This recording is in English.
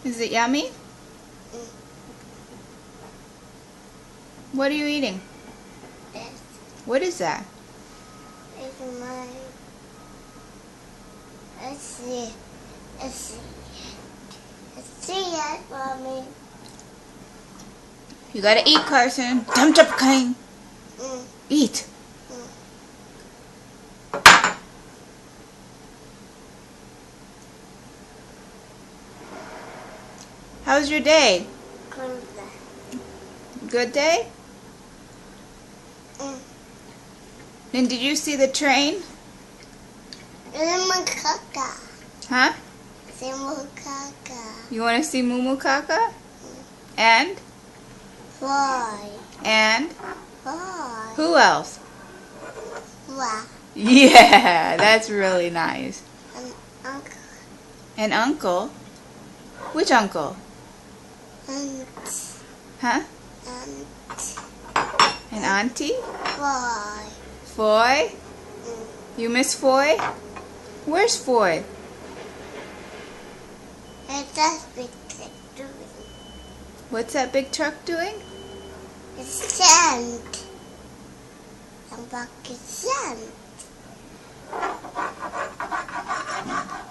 Is it yummy? Mm. What are you eating? This What is that? is my. Let's see. Let's see. Let's see it, Mommy. You gotta eat, Carson. Dum chup king. Mm. Eat. How's your day? Good day? Mm. And did you see the train? Kaka. Huh? Kaka. You want to see Mumu Kaka? And? Boy. And? Boy. Who else? Wow. Yeah, that's really nice. And uncle. And uncle? Which uncle? And Huh? and And auntie? boy. Foy? Mm. You miss Foy? Where's Foy? It's just big thing doing. What's that big truck doing? It's sand. Some bucket sand.